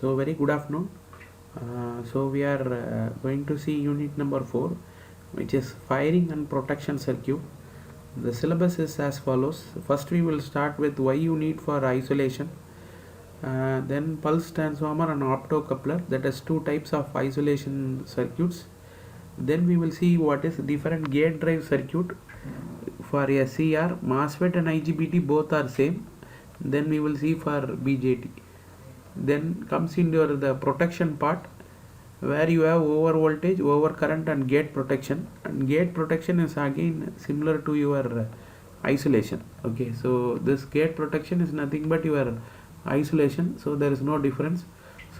So very good afternoon. So we are going to see unit number 4, which is firing and protection circuit. The syllabus is as follows. First we will start with why you need for isolation, then pulse transformer and optocoupler, that is two types of isolation circuits. Then we will see what is different gate drive circuit for a CR, MOSFET and IGBT both are same. Then we will see for BJT. Then comes into the protection part, where you have over voltage, over current and gate protection. And gate protection is again similar to your isolation. Okay, so this gate protection is nothing but your isolation, so there is no difference.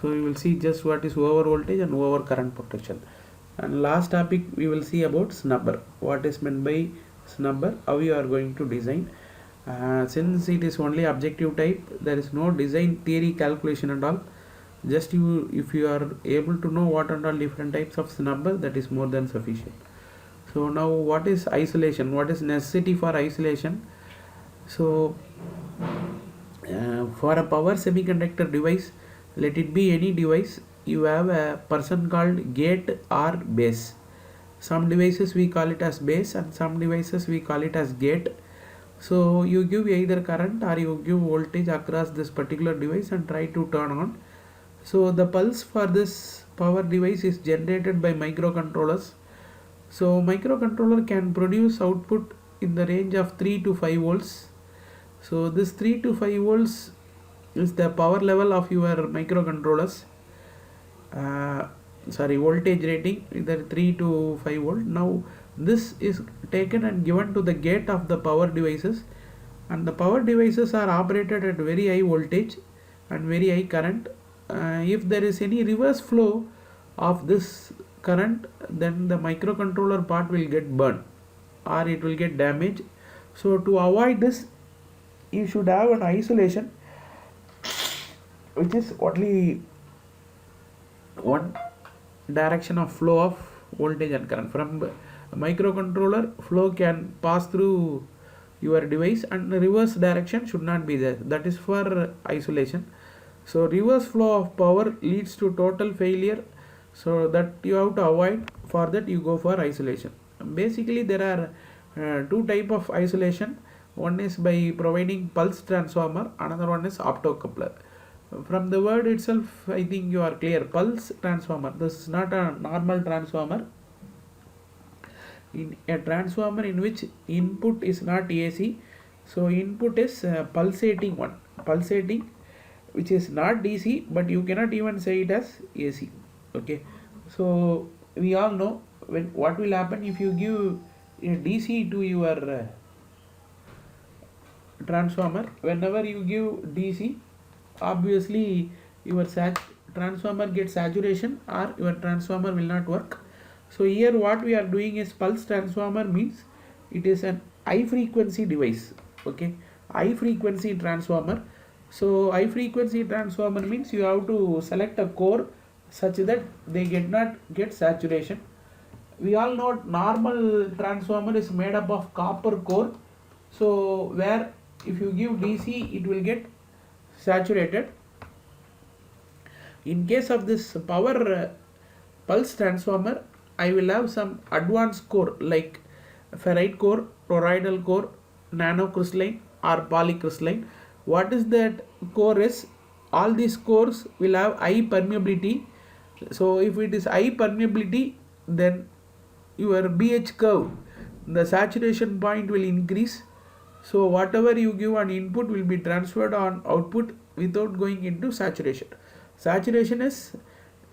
So we will see just what is over voltage and over current protection. And last topic we will see about snubber, what is meant by snubber, how you are going to design. Since it is only objective type, there is no design theory calculation and all. Just if you are able to know what and all different types of snubber, that is more than sufficient. So now what is isolation, what is necessity for isolation? So for a power semiconductor device, let it be any device, you have a person called gate or base. Some devices we call it as base and some devices we call it as gate. So you give either current or you give voltage across this particular device and try to turn on. So the pulse for this power device is generated by microcontrollers. So microcontroller can produce output in the range of 3 to 5 volts. So this 3 to 5 volts is the power level of your microcontrollers. Voltage rating either 3 to 5 volt. Now this is taken and given to the gate of the power devices, and the power devices are operated at very high voltage and very high current. If there is any reverse flow of this current, then the microcontroller part will get burned or it will get damaged. So to avoid this, you should have an isolation which is only one direction of flow of voltage and current. From microcontroller, flow can pass through your device and the reverse direction should not be there. That is for isolation. So reverse flow of power leads to total failure, so that you have to avoid. For that you go for isolation. Basically there are two type of isolation. One is by providing pulse transformer, another one is optocoupler. From the word itself, I think you are clear. Pulse transformer, this is not a normal transformer. In a transformer in which input is not AC, so input is pulsating one, pulsating, which is not DC, but you cannot even say it as AC. Okay, so we all know what will happen if you give a DC to your transformer. Whenever you give DC, obviously your transformer gets saturation or your transformer will not work. So here what we are doing is pulse transformer means it is an high frequency device. Okay, high frequency transformer. So high frequency transformer means you have to select a core such that they not get saturation. We all know normal transformer is made up of copper core. So where if you give DC, it will get saturated. In case of this power pulse transformer, I will have some advanced core like ferrite core, toroidal core, nanocrystalline or polycrystalline. What is that core is? All these cores will have high permeability. So if it is high permeability, then your BH curve, the saturation point will increase. So whatever you give on input will be transferred on output without going into saturation. Saturation is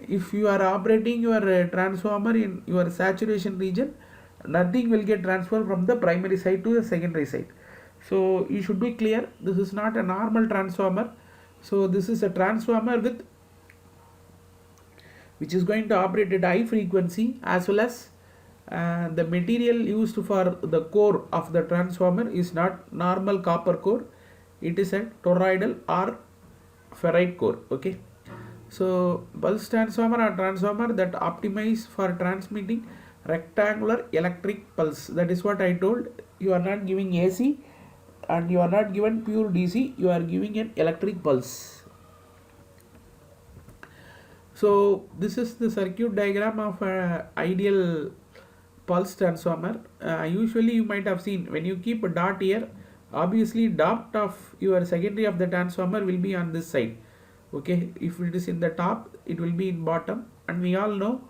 if you are operating your transformer in your saturation region, nothing will get transferred from the primary side to the secondary side. So you should be clear, this is not a normal transformer. So this is a transformer which is going to operate at high frequency, as well as the material used for the core of the transformer is not normal copper core, it is a toroidal or ferrite core. Okay, so pulse transformer or transformer that optimize for transmitting rectangular electric pulse. That is what I told. You are not giving AC and you are not given pure DC, you are giving an electric pulse. So this is the circuit diagram of ideal pulse transformer. Usually you might have seen when you keep a dot here, obviously dot of your secondary of the transformer will be on this side. Okay, if it is in the top, it will be in bottom, and we all know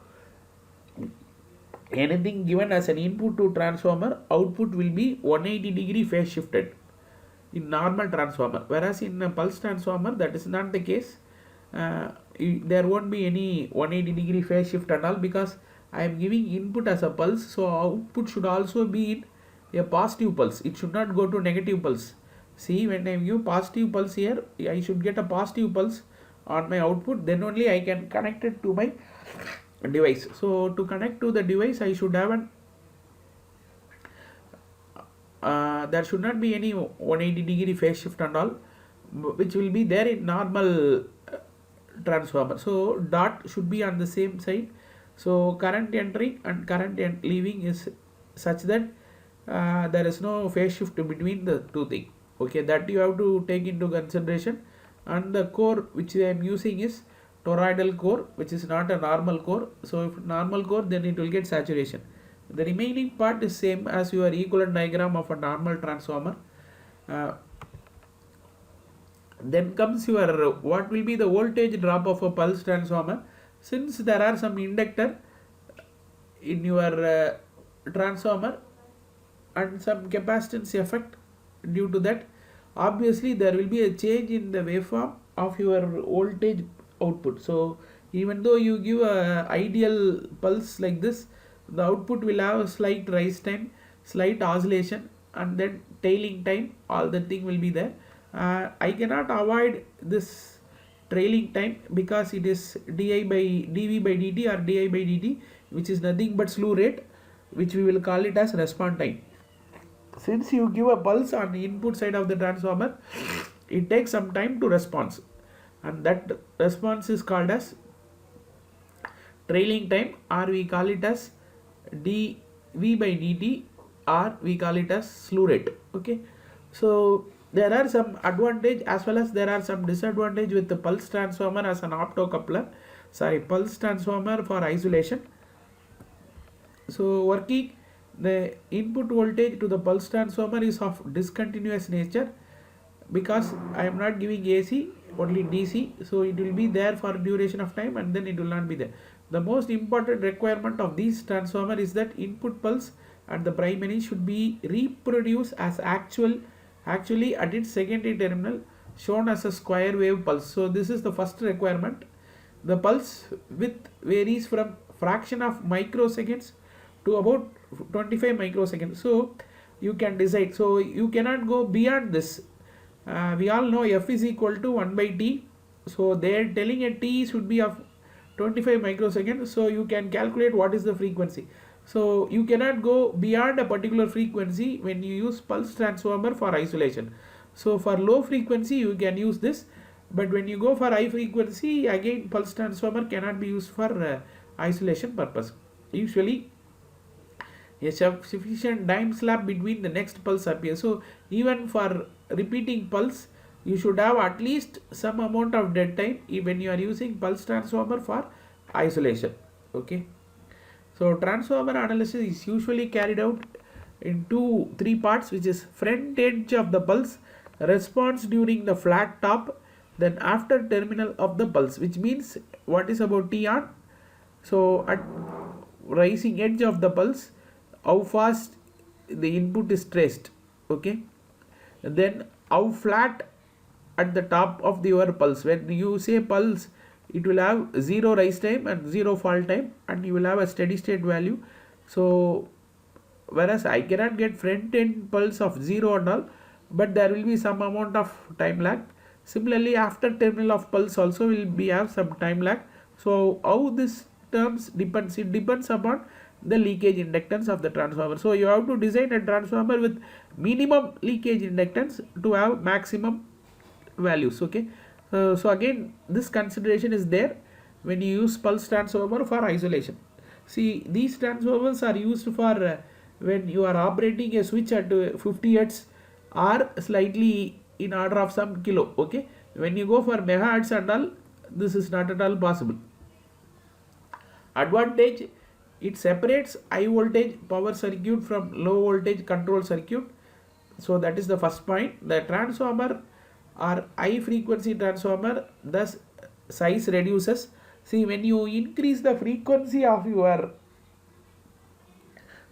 anything given as an input to transformer, output will be 180-degree phase shifted in normal transformer, whereas in a pulse transformer that is not the case. There won't be any 180-degree phase shift and all, because I am giving input as a pulse, so output should also be in a positive pulse. It should not go to negative pulse. See, when I give positive pulse here, I should get a positive pulse on my output, then only I can connect it to my device. So to connect to the device, I should have an there should not be any 180-degree phase shift and all, which will be there in normal transformer. So dot should be on the same side. So current entering and current leaving is such that there is no phase shift between the two things. Okay, that you have to take into consideration. And the core which I am using is toroidal core, which is not a normal core. So if normal core, then it will get saturation. The remaining part is same as your equivalent diagram of a normal transformer. Then comes your what will be the voltage drop of a pulse transformer. Since there are some inductor in your transformer and some capacitance effect, due to that obviously there will be a change in the waveform of your voltage output. So even though you give a ideal pulse like this, the output will have a slight rise time, slight oscillation, and then tailing time. All the thing will be there. I cannot avoid this trailing time because it is dv by dt or di by dt, which is nothing but slew rate, which we will call it as response time. Since you give a pulse on the input side of the transformer, it takes some time to respond, and that response is called as trailing time, or we call it as dv by dt, or we call it as slew rate. Okay, so there are some advantage as well as there are some disadvantage with the pulse transformer as an optocoupler, pulse transformer for isolation. So working, the input voltage to the pulse transformer is of discontinuous nature, because I am not giving AC, only DC, so it will be there for duration of time and then it will not be there. The most important requirement of this transformer is that input pulse and the primary should be reproduced as actually at its secondary terminal, shown as a square wave pulse. So this is the first requirement. The pulse width varies from fraction of microseconds to about 25 microseconds. So you can decide. So you cannot go beyond this. We all know F is equal to 1 by T. So they are telling a T should be of 25 microseconds. So you can calculate what is the frequency. So you cannot go beyond a particular frequency when you use pulse transformer for isolation. So for low frequency you can use this, but when you go for high frequency, again pulse transformer cannot be used for isolation purpose. Usually a sufficient time slab between the next pulse appears. So even for repeating pulse, you should have at least some amount of dead time when you are using pulse transformer for isolation. Okay. So transformer analysis is usually carried out in three parts, which is front edge of the pulse, response during the flat top, then after terminal of the pulse, which means what is about T on. So at rising edge of the pulse, how fast the input is traced. Okay, and then how flat at the top of your pulse. When you say pulse, it will have 0 rise time and 0 fall time, and you will have a steady state value. So whereas I cannot get front end pulse of 0 and all, but there will be some amount of time lag. Similarly, after terminal of pulse also will be have some time lag. So how this terms depends, it depends upon the leakage inductance of the transformer. So you have to design a transformer with minimum leakage inductance to have maximum values. Okay, so again this consideration is there when you use pulse transformer for isolation. See, these transformers are used for when you are operating a switch at 50 Hz or slightly in order of some kilo. Okay, when you go for megahertz and all, this is not at all possible. Advantage, it separates high voltage power circuit from low voltage control circuit. So that is the first point. The transformer or high frequency transformer, thus size reduces. See, when you increase the frequency of your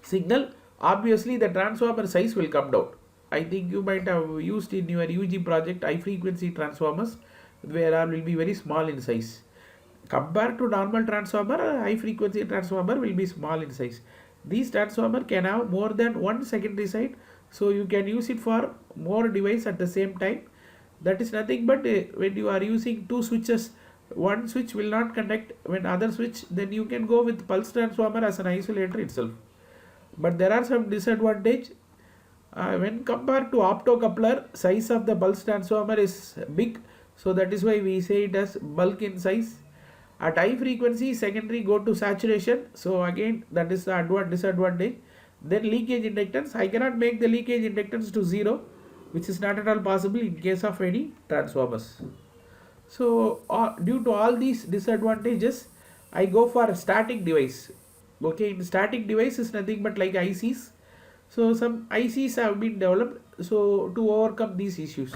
signal, obviously the transformer size will come down. I think you might have used in your UG project high frequency transformers, where all will be very small in size. Compared to normal transformer, high frequency transformer will be small in size. These transformer can have more than one secondary side, so you can use it for more device at the same time. That is nothing but when you are using two switches, one switch will not connect when other switch, then you can go with pulse transformer as an isolator itself. But there are some disadvantage. When compared to optocoupler, size of the pulse transformer is big, so that is why we say it as bulk in size. At high frequency, secondary go to saturation, so again that is the disadvantage. Then leakage inductance, I cannot make the leakage inductance to 0, which is not at all possible in case of any transformers. So due to all these disadvantages, I go for a static device. Okay, in static device is nothing but like ICs. So some ICs have been developed so to overcome these issues.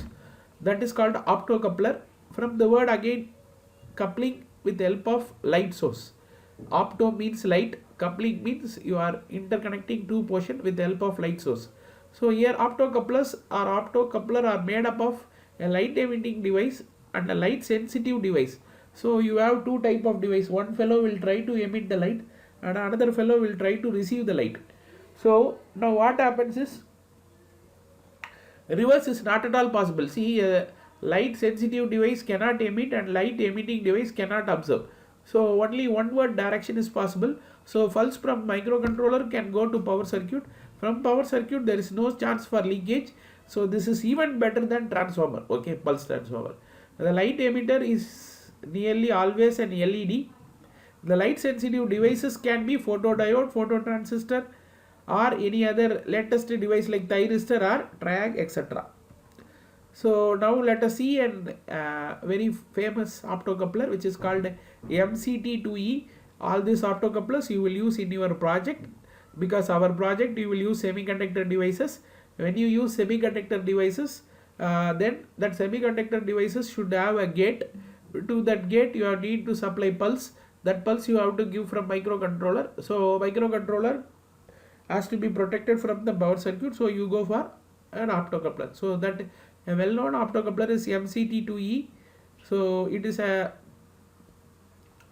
That is called optocoupler. From the word again, coupling with the help of light source. Opto means light, coupling means you are interconnecting two portion with the help of light source. So here optocoupler are made up of a light emitting device and a light sensitive device. So you have two type of device. One fellow will try to emit the light and another fellow will try to receive the light. So now what happens is, reverse is not at all possible. See, light sensitive device cannot emit and light emitting device cannot observe. So only one word direction is possible. So pulse from microcontroller can go to power circuit. From power circuit there is no chance for leakage. So this is even better than transformer. Okay, pulse transformer. The light emitter is nearly always an LED. The light sensitive devices can be photodiode, phototransistor, or any other latest device like thyristor or triag, etc. So now let us see a very famous optocoupler which is called MCT2E. All these optocouplers you will use in your project, because our project you will use semiconductor devices. When you use semiconductor devices, then that semiconductor devices should have a gate. To that gate you need to supply pulse. That pulse you have to give from microcontroller. So microcontroller has to be protected from the power circuit, so you go for an optocoupler. So that a well-known optocoupler is MCT2E. So it is a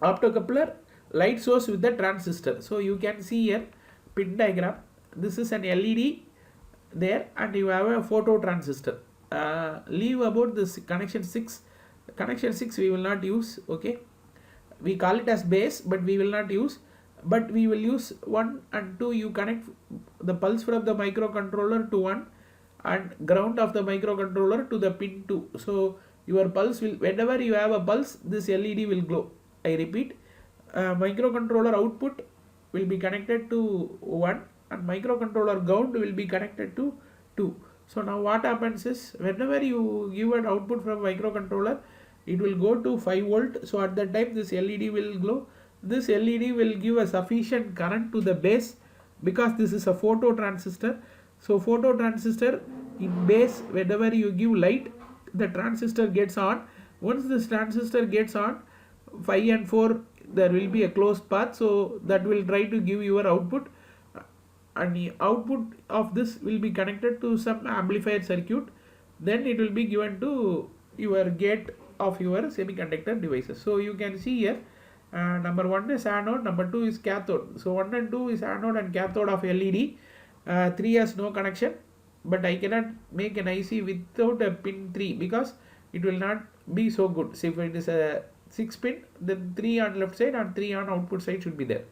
optocoupler light source with the transistor. So you can see here pin diagram. This is an LED there and you have a phototransistor. Leave about this connection 6. Connection 6 we will not use. Okay, we call it as base, but we will not use. But we will use 1 and 2. You connect the pulse from the microcontroller to 1 and ground of the microcontroller to the pin 2. So your pulse will, whenever you have a pulse, this LED will glow. I repeat, microcontroller output will be connected to 1 and microcontroller ground will be connected to 2. So now what happens is, whenever you give an output from microcontroller, it will go to 5 volt. So at that time this LED will glow. This LED will give a sufficient current to the base, because this is a phototransistor. So phototransistor in base, whenever you give light, the transistor gets on. Once this transistor gets on, 5 and 4 there will be a closed path, so that will try to give your output, and the output of this will be connected to some amplifier circuit. Then it will be given to your gate of your semiconductor devices. So you can see here, number 1 is anode, number 2 is cathode. So 1 and 2 is anode and cathode of LED. 3 has no connection, but I cannot make an IC without a pin 3 because it will not be so good. So if it is a 6 pin, then 3 on left side and 3 on output side should be there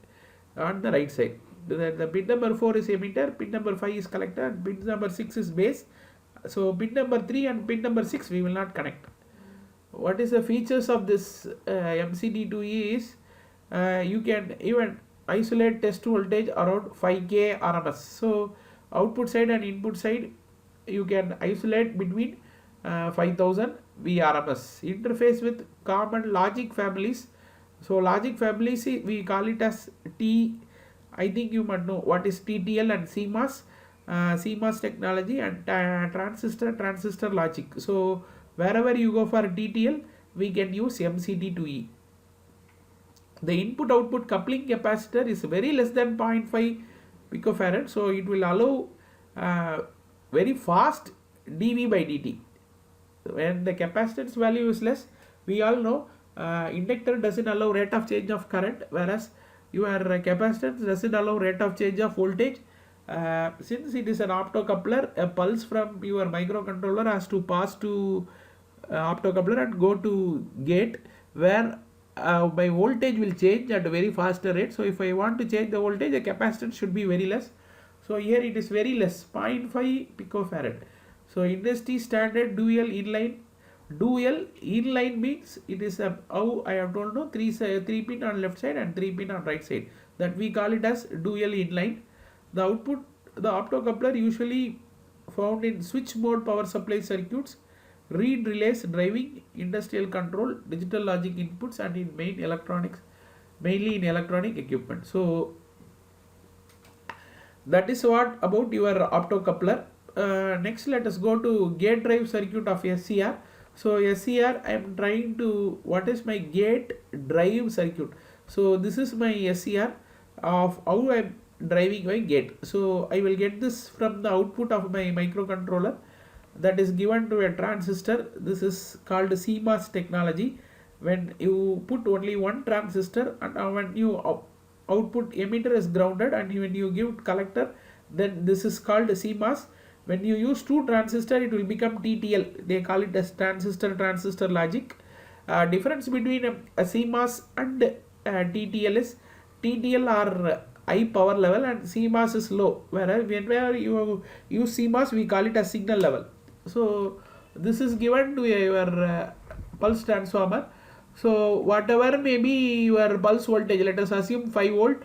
on the right side. The pin number 4 is emitter, pin number 5 is collector, and pin number 6 is base. So pin number 3 and pin number 6 we will not connect. What is the features of this MCT2E is, you can even isolate test voltage around 5k RMS. So output side and input side you can isolate between 5000 VRMS. Interface with common logic families So logic family, see, we call it as T. I think you might know what is TTL and CMOS, CMOS technology and transistor logic. So wherever you go for TTL, we can use MCT2E. The input output coupling capacitor is very less than 0.5 picofarad, so it will allow very fast dV by dt. When the capacitance value is less, we all know inductor doesn't allow rate of change of current, whereas your capacitance doesn't allow rate of change of voltage. Since it is an optocoupler, a pulse from your microcontroller has to pass to optocoupler and go to gate, where my voltage will change at a very faster rate. So if I want to change the voltage, the capacitance should be very less. So here it is very less, 0.5 picofarad. So industry standard dual inline. Dual inline means it is a, how I have told no, three pin on left side and 3 pin on right side. That we call it as dual inline. The output, the optocoupler usually found in switch mode power supply circuits, read relays driving industrial control, digital logic inputs, and in mainly in electronic equipment. So that is what about your optocoupler. Next, let us go to gate drive circuit of SCR. So SCR, I am trying to, what is my gate drive circuit? So this is my SCR of how I am driving my gate. So I will get this from the output of my microcontroller, that is given to a transistor. This is called CMOS technology. When you put only one transistor and when you output emitter is grounded, and when you give collector, then this is called CMOS. When you use two transistor, it will become TTL. They call it as transistor logic. Difference between a CMOS and TTL is TTL are high power level and CMOS is low. Whereas whenever you use CMOS, we call it a signal level. So this is given to your pulse transformer. So whatever may be your pulse voltage, let us assume 5 volt,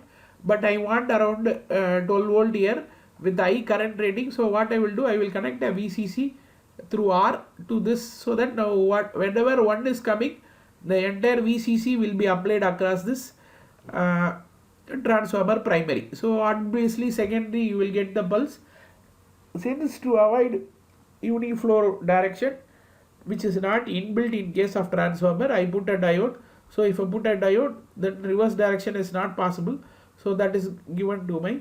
but I want around 12 volt here with high current rating. So what I will do, I will connect a VCC through R to this, so that now whenever one is coming, the entire VCC will be applied across this transformer primary. So obviously secondary you will get the pulse. Since to avoid uniflow direction, which is not inbuilt in case of transformer, I put a diode. So if I put a diode, then reverse direction is not possible. So that is given to my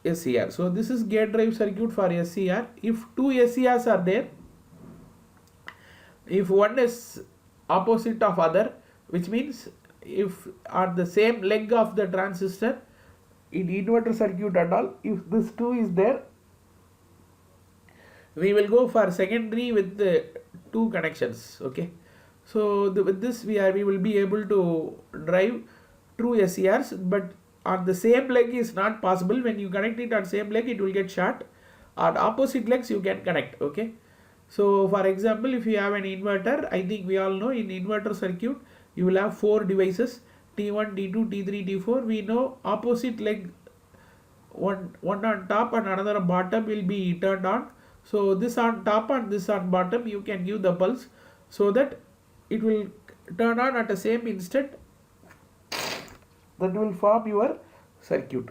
SCR. So this is gate drive circuit for SCR. If two SCRs are there, if one is opposite of other, which means if on the same leg of the transistor in inverter circuit and all, if this 2 is there, we will go for secondary with the 2 connections. Okay, so with this we will be able to drive true SCRs, but on the same leg is not possible. When you connect it on same leg, it will get short. On opposite legs you can connect. Okay, so for example, if you have an inverter, I think we all know in inverter circuit you will have 4 devices, T1, T2, T3, T4. We know opposite leg, one on top and another on bottom will be turned on. So this on top and this on bottom, you can give the pulse so that it will turn on at the same instant. That will form your circuit.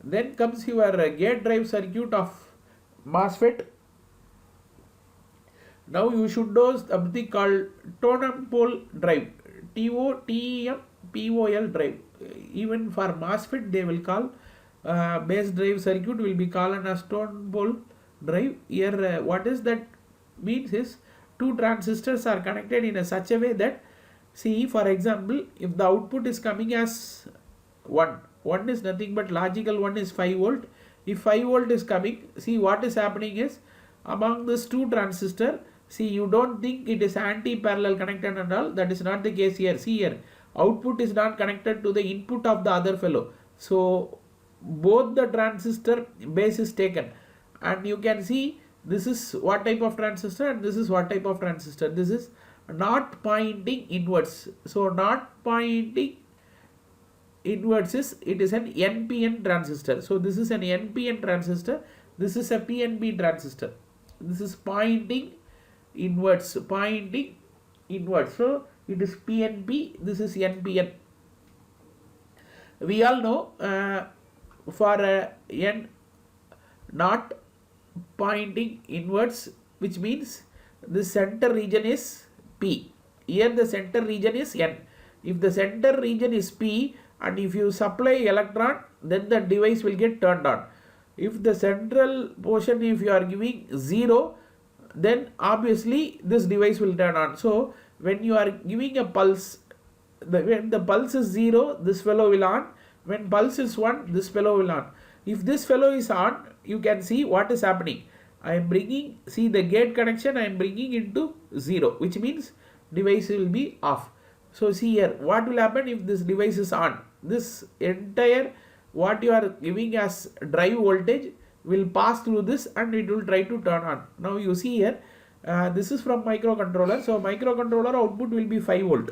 Then comes your gate drive circuit of MOSFET. Now you should know something called totem pole drive, TEM-POL drive. Even for MOSFET they will call base drive circuit will be called as totem pole drive. Here what is that means is two transistors are connected in such a way that, see, for example, if the output is coming as 1 is nothing but logical 1 is 5 volt. If 5 volt is coming, see what is happening is among these two transistor, see, you don't think it is anti-parallel connected and all. That is not the case here. See here, output is not connected to the input of the other fellow. So both the transistor base is taken, and you can see this is what type of transistor and this is what type of transistor. This is not pointing inwards. So not pointing inwards is, it is an NPN transistor. So this is an NPN transistor. This is a PNP transistor. This is pointing inwards, pointing inwards. So it is PNP, this is NPN. We all know for N not pointing inwards, which means the center region is P. Here the center region is N. If the center region is P and if you supply electron, then the device will get turned on. If the central portion, if you are giving 0, then obviously this device will turn on. So when you are giving a pulse, when the pulse is 0, this fellow will on. When pulse is 1, this fellow will on. If this fellow is on, you can see what is happening. I am bringing, see the gate connection I am bringing into 0, which means device will be off. So see here, what will happen if this device is on? This entire what you are giving as drive voltage will pass through this and it will try to turn on. Now you see here, this is from microcontroller. So microcontroller output will be 5 volt.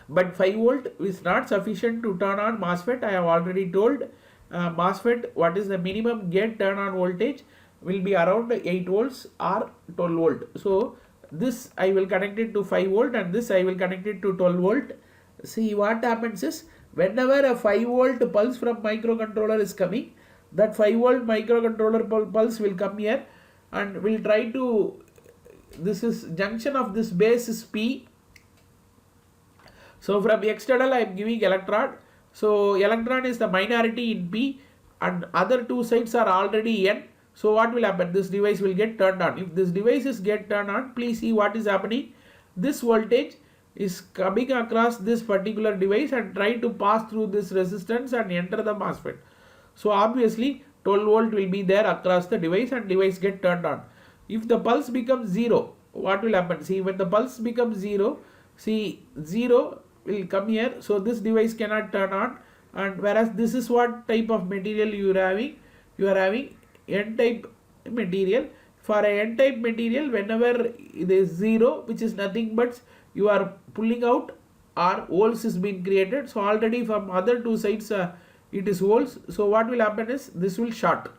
But 5 volt is not sufficient to turn on MOSFET. I have already told MOSFET what is the minimum gate turn on voltage will be around 8 volts or 12 volt. So this I will connect it to 5 volt and this I will connect it to 12 volt. See what happens is, whenever a 5 volt pulse from microcontroller is coming, that 5 volt microcontroller pulse will come here and will try to, this is junction of this base is P. So from external I am giving electron. So electron is the minority in P and other two sides are already N. So what will happen? This device will get turned on. If this device is get turned on, please see what is happening. This voltage is coming across this particular device and try to pass through this resistance and enter the MOSFET. So obviously 12 volt will be there across the device and device get turned on. If the pulse becomes 0, what will happen? See, when the pulse becomes 0, see 0 will come here. So this device cannot turn on, and whereas this is what type of material you are having. You are having N-type material. For a N-type material, whenever it is 0, which is nothing but you are pulling out or holes is being created. So already from other two sides it is holes. So what will happen is this will short.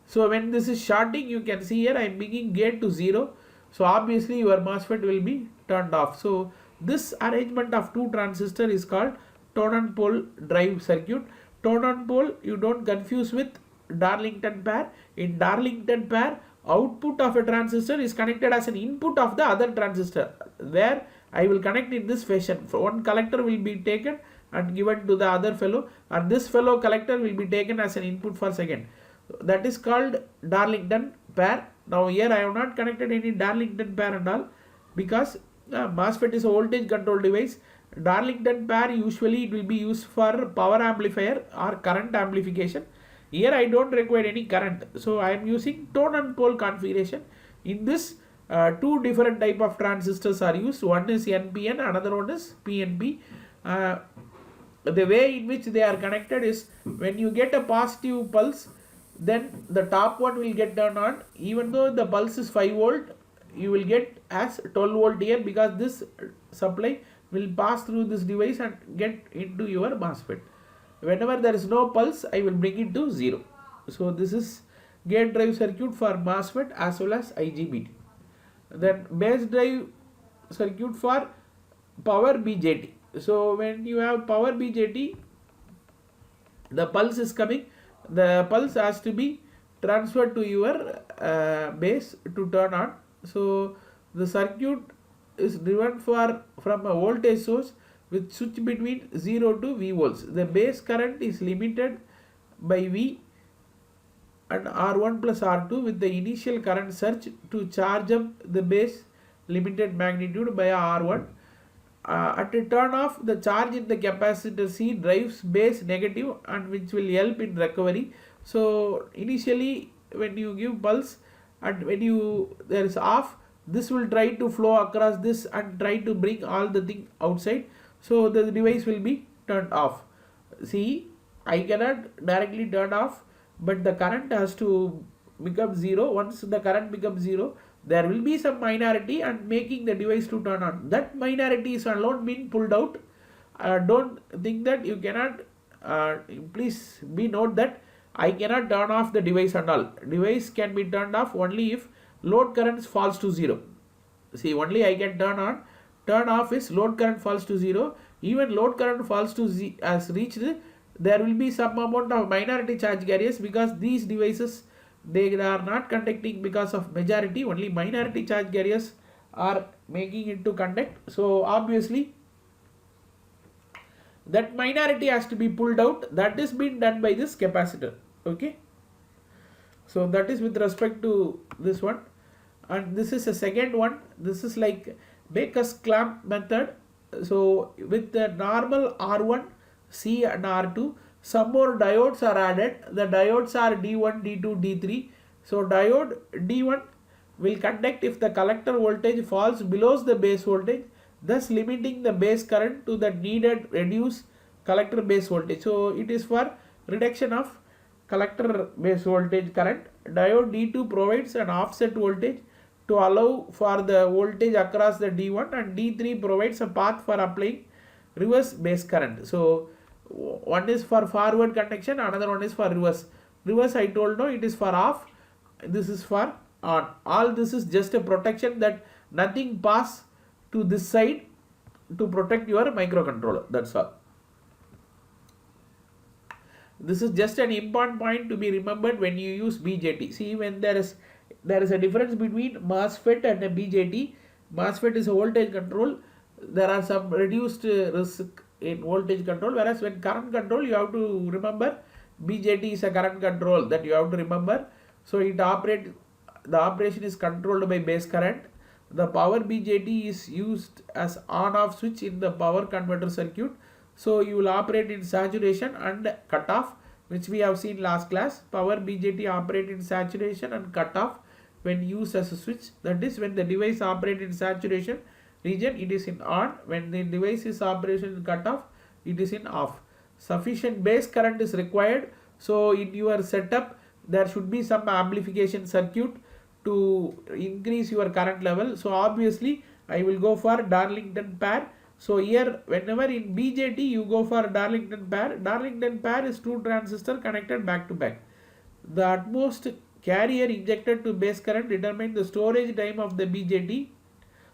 So when this is shorting, you can see here I am making gate to 0. So obviously your MOSFET will be turned off. So this arrangement of two transistor is called tone and pole drive circuit. Tone and pole you don't confuse with Darlington pair. In Darlington pair, output of a transistor is connected as an input of the other transistor, where I will connect in this fashion. One collector will be taken and given to the other fellow, and this fellow collector will be taken as an input for second. That is called Darlington pair. Now here I have not connected any Darlington pair and all, because MOSFET is a voltage control device. Darlington pair usually it will be used for power amplifier or current amplification. Here I don't require any current, so I am using tone and pole configuration. In this, two different type of transistors are used. One is NPN, another one is PNP. The way in which they are connected is, when you get a positive pulse, then the top one will get turned on. Even though the pulse is 5 volt, you will get as 12 volt here, because this supply will pass through this device and get into your MOSFET. Whenever there is no pulse, I will bring it to 0. So this is gate drive circuit for MOSFET as well as IGBT. Then base drive circuit for power BJT. So when you have power BJT, the pulse is coming. The pulse has to be transferred to your base to turn on. So the circuit is driven from a voltage source with switch between 0 to V volts. The base current is limited by V and R1 plus R2 with the initial current surge to charge up the base limited magnitude by R1. At a turn off, the charge in the capacitor C drives base negative, and which will help in recovery. So initially when you give pulse and when there is off, this will try to flow across this and try to bring all the thing outside. So the device will be turned off. See, I cannot directly turn off, but the current has to become 0. Once the current becomes 0, there will be some minority and making the device to turn on. That minority is alone being pulled out. Don't think that you cannot, please be note that I cannot turn off the device and all. Device can be turned off only if load current falls to 0. See, only I can turn on. Turn off is load current falls to 0. Even load current falls to as reached, there will be some amount of minority charge carriers, because these devices, they are not conducting because of majority, only minority charge carriers are making it to conduct. So obviously that minority has to be pulled out. That is being done by this capacitor. Okay, so that is with respect to this one. And this is a second one. This is like Baker's clamp method. So with the normal R1, C and R2, some more diodes are added. The diodes are D1, D2, D3. So diode D1 will conduct if the collector voltage falls below the base voltage, thus limiting the base current to the needed reduced collector base voltage. So it is for reduction of collector base voltage current. Diode D2 provides an offset voltage to allow for the voltage across the D1, and D3 provides a path for applying reverse base current. So one is for forward conduction, another one is for reverse. Reverse I told no, it is for off, this is for on. All this is just a protection that nothing pass to this side to protect your microcontroller, that's all. This is just an important point to be remembered when you use BJT. See, when there is a difference between MOSFET and a BJT. MOSFET is a voltage control. There are some reduced risk in voltage control, whereas when current control, you have to remember BJT is a current control that you have to remember. So the operation is controlled by base current. The power BJT is used as on-off switch in the power converter circuit. So you will operate in saturation and cutoff, which we have seen last class. Power BJT operate in saturation and cutoff when used as a switch. That is, when the device operates in saturation region, it is in on. When the device is operation in cutoff, it is in off. Sufficient base current is required. So in your setup, there should be some amplification circuit to increase your current level. So obviously I will go for Darlington pair. So here, whenever in BJT you go for Darlington pair. Darlington pair is two transistor connected back to back. The utmost carrier injected to base current determines the storage time of the BJT.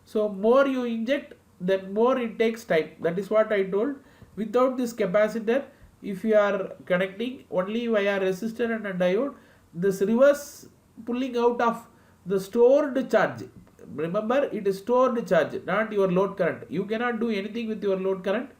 So more you inject, then more it takes time. That is what I told. Without this capacitor, if you are connecting only via resistor and a diode, this reverse pulling out of the stored charge. Remember, it is stored charge, not your load current. You cannot do anything with your load current.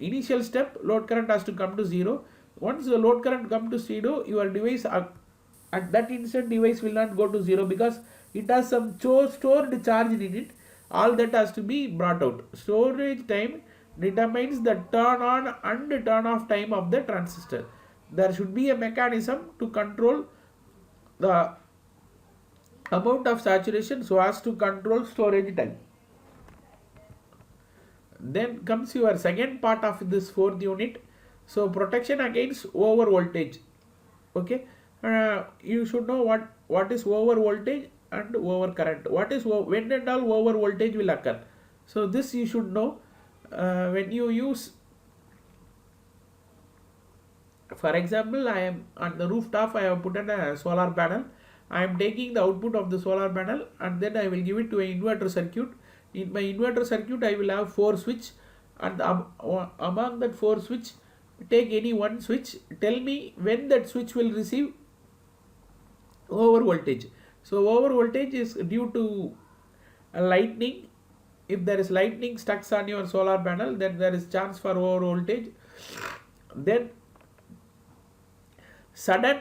Initial step, load current has to come to 0. Once the load current comes to 0, your device at that instant device will not go to 0, because it has some stored charge in it. All that has to be brought out. Storage time determines the turn on and turn off time of the transistor. There should be a mechanism to control the amount of saturation so as to control storage time. Then comes your second part of this fourth unit. So protection against over voltage. Okay, you should know what is over voltage and over current. What is when and all over voltage will occur. So this you should know. When you use, for example, I am on the rooftop, I have put in a solar panel. I am taking the output of the solar panel and then I will give it to an inverter circuit. In my inverter circuit, I will have 4 switch, and among that 4 switch, take any one switch. Tell me when that switch will receive over voltage. So over voltage is due to a lightning. If there is lightning stuck on your solar panel, then there is chance for over voltage. Then sudden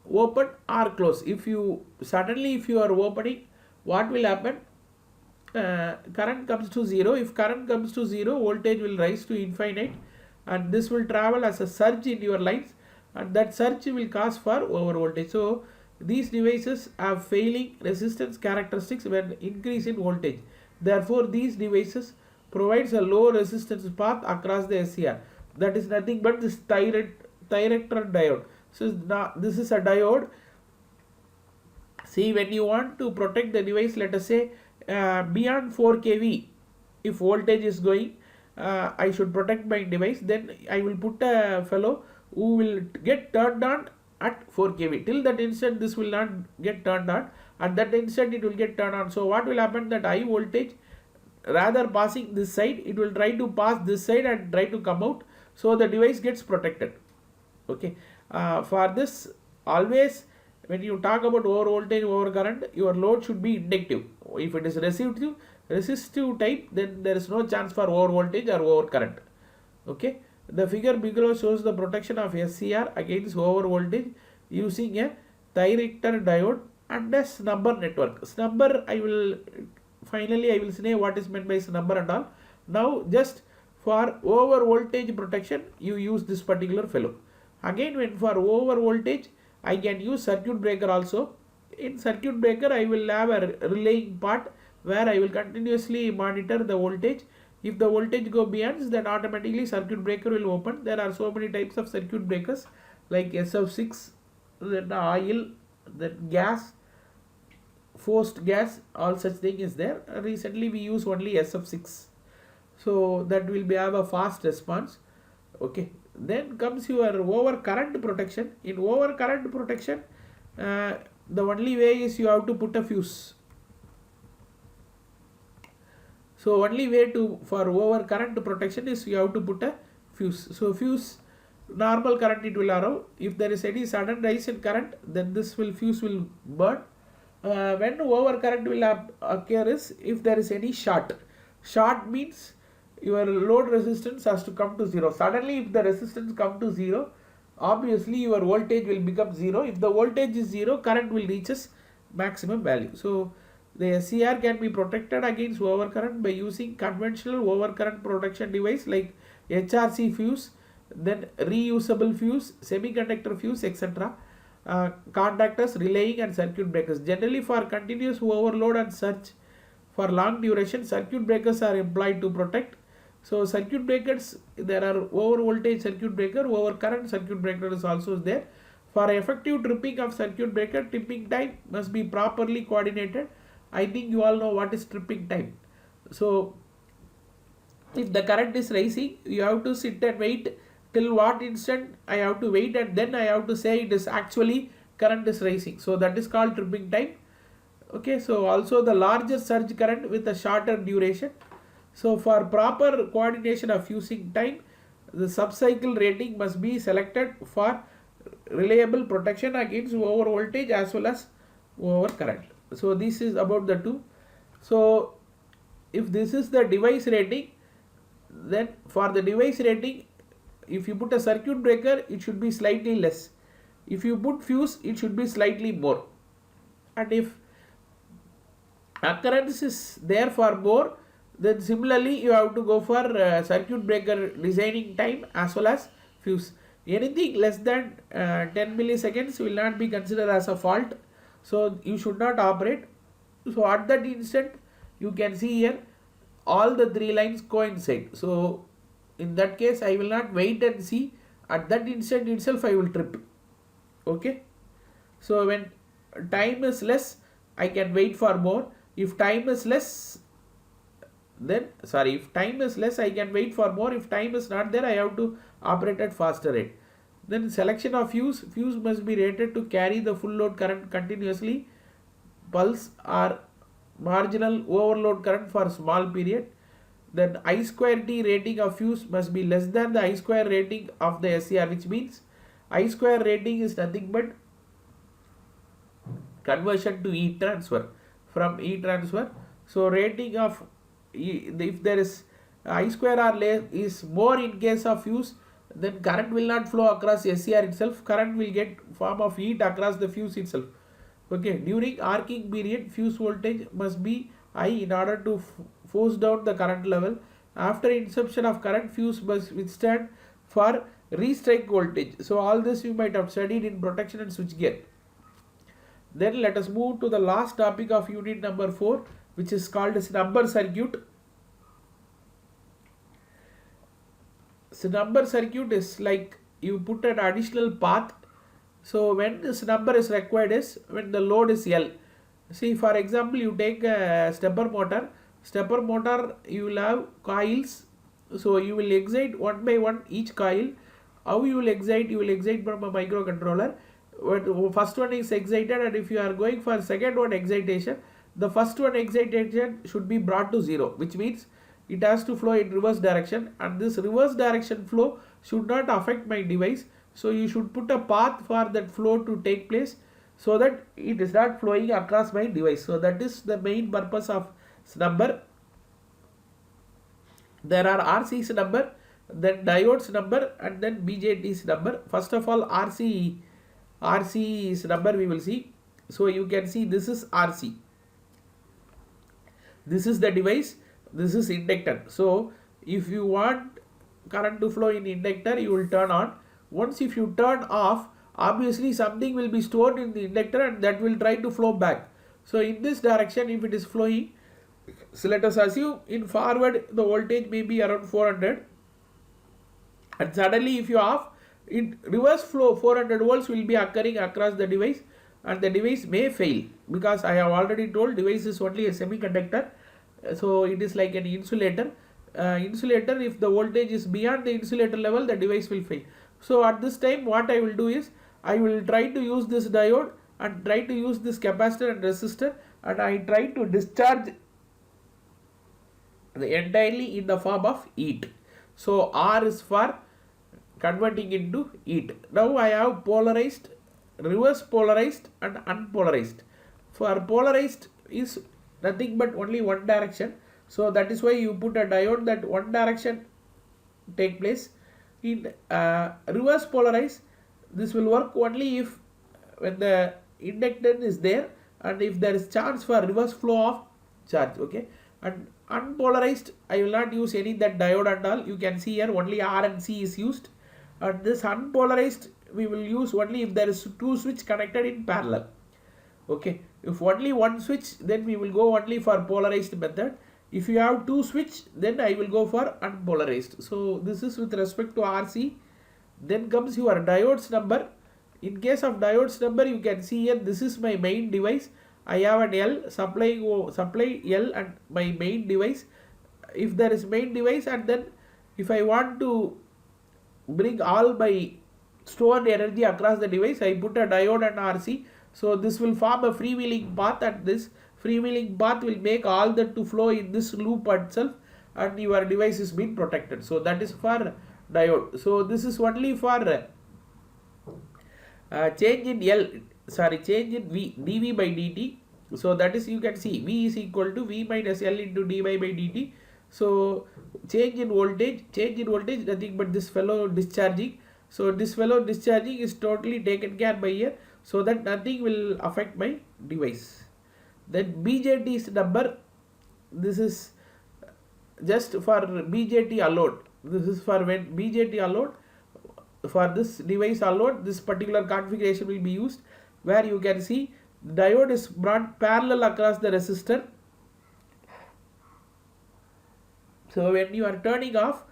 open or close. If you are opening, what will happen? Current comes to 0. If current comes to 0, voltage will rise to infinite, and this will travel as a surge in your lines, and that surge will cause for over voltage. So these devices have failing resistance characteristics when increase in voltage. Therefore these devices provides a low resistance path across the SCR. That is nothing but this thyrector diode. So now this is a diode. See, when you want to protect the device, let us say beyond 4 kV, if voltage is going, I should protect my device. Then I will put a fellow who will get turned on at 4 kV. Till that instant this will not get turned on. At that instant it will get turned on. So what will happen, that high voltage rather passing this side, it will try to pass this side and try to come out. So the device gets protected. Okay. For this, always when you talk about over voltage, over current, your load should be inductive. If it is resistive type, then there is no chance for over voltage or over current. Okay. The figure below shows the protection of SCR against over voltage using a thyristor diode and a snubber network. Snubber, I will say what is meant by snubber and all. Now just for over voltage protection, you use this particular fellow. Again, when for over voltage, I can use circuit breaker also. In circuit breaker, I will have a relaying part where I will continuously monitor the voltage. If the voltage go beyond, then automatically circuit breaker will open. There are so many types of circuit breakers like SF6, then oil, then gas, forced gas, all such thing is there. Recently we use only SF6. So that will have a fast response. Okay. Then comes your over current protection. In over current protection, the only way is you have to put a fuse. So only way for over current protection is you have to put a fuse. So fuse, normal current it will allow. If there is any sudden rise in current, then this fuse will burn. When over current will occur is if there is any short. Short means your load resistance has to come to 0. Suddenly if the resistance come to 0, obviously your voltage will become 0. If the voltage is 0, current will reach its maximum value. So the SCR can be protected against overcurrent by using conventional overcurrent protection device like HRC fuse, then reusable fuse, semiconductor fuse, etc. Contactors, relaying and circuit breakers. Generally for continuous overload and surge for long duration, circuit breakers are employed to protect. So circuit breakers, there are over voltage circuit breaker, over current circuit breaker is also there. For effective tripping of circuit breaker, tripping time must be properly coordinated. I think you all know what is tripping time. So if the current is rising, you have to sit and wait till what instant I have to wait, and then I have to say it is actually current is rising. So that is called tripping time. Okay, so also the larger surge current with a shorter duration. So for proper coordination of fusing time, the subcycle rating must be selected for reliable protection against over voltage as well as over current. So this is about the two. So if this is the device rating, then for the device rating, if you put a circuit breaker, it should be slightly less. If you put fuse, it should be slightly more. And if occurrence is there for more, then similarly you have to go for circuit breaker designing time as well as fuse. Anything less than 10 milliseconds will not be considered as a fault. So you should not operate. So at that instant, you can see here all the three lines coincide. So in that case, I will not wait and see. At that instant itself, I will trip. Okay. So when time is less, I can wait for more. If time is less, if time is less, I can wait for more. If time is not there, I have to operate at faster rate. Then selection of fuse must be rated to carry the full load current continuously. Pulse or marginal overload current for small period. Then I square T rating of fuse must be less than the I square rating of the SCR, which means I square rating is nothing but conversion to E transfer from E transfer. So rating of if there is I square or less is more in case of fuse, then current will not flow across SCR itself. Current will get form of heat across the fuse itself. Okay, during arcing period, fuse voltage must be high in order to force down the current level. After inception of current, fuse must withstand for restrike voltage. So all this you might have studied in protection and switchgear. Then let us move to the last topic of unit number 4, which is called snubber circuit. Snubber circuit is like you put an additional path. So when the snubber is required is when the load is L. See, for example, you take a stepper motor. Stepper motor, you will have coils. So you will excite one by one each coil. How you will excite? You will excite from a microcontroller. first one is excited, and if you are going for second one excitation, the first one excitation should be brought to 0, which means it has to flow in reverse direction, and this reverse direction flow should not affect my device. So you should put a path for that flow to take place, so that it is not flowing across my device. So that is the main purpose of snubber. There are RC's number, then diode's number, and then BJT's number. First of all, RC's number we will see. So you can see this is RC. This is the device. This is inductor. So if you want current to flow in inductor, you will turn on. Once if you turn off, obviously something will be stored in the inductor, and that will try to flow back. So in this direction, if it is flowing, so let us assume in forward the voltage may be around 400, and suddenly if you off, in reverse flow 400 volts will be occurring across the device, and the device may fail, because I have already told device is only a semiconductor. So it is like an insulator. Insulator, if the voltage is beyond the insulator level, the device will fail. So at this time what I will do is, I will try to use this diode and try to use this capacitor and resistor, and I try to discharge entirely in the form of heat. So R is for converting into heat. Now I have polarized, reverse polarized, and unpolarized. For polarized is nothing but only one direction. So that is why you put a diode that one direction take place. In reverse polarized, this will work only if when the inductance is there, and if there is chance for reverse flow of charge. Okay. And unpolarized, I will not use any that diode and all. You can see here only R and C is used. And this unpolarized we will use only if there is two switch connected in parallel. Okay. If only one switch, then we will go only for polarized method. If you have two switch, then I will go for unpolarized. So this is with respect to RC. Then comes your diodes number. In case of diodes number, you can see here, this is my main device. I have an L supply L and my main device. If there is main device, and then if I want to bring all my stored energy across the device, I put a diode and RC. So this will form a freewheeling path, and this freewheeling path will make all that to flow in this loop itself, and your device is being protected. So that is for diode. So this is only for change in change in V, dV by dt. So that is, you can see V is equal to V minus L into dy by dt. So change in voltage nothing but this fellow discharging. So this fellow discharging is totally taken care by here, so that nothing will affect my device. Then BJT's number, this is just for BJT alone. This is for when BJT alone, for this device alone, this particular configuration will be used, where you can see the diode is brought parallel across the resistor. So when you are turning off,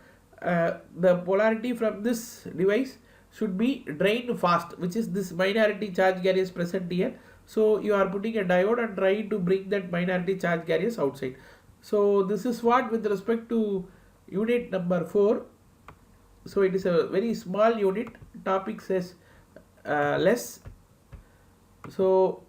the polarity from this device should be drained fast, which is this minority charge carriers present here. So you are putting a diode and trying to bring that minority charge carriers outside. So this is what with respect to unit number 4. So it is a very small unit. Topic says less. So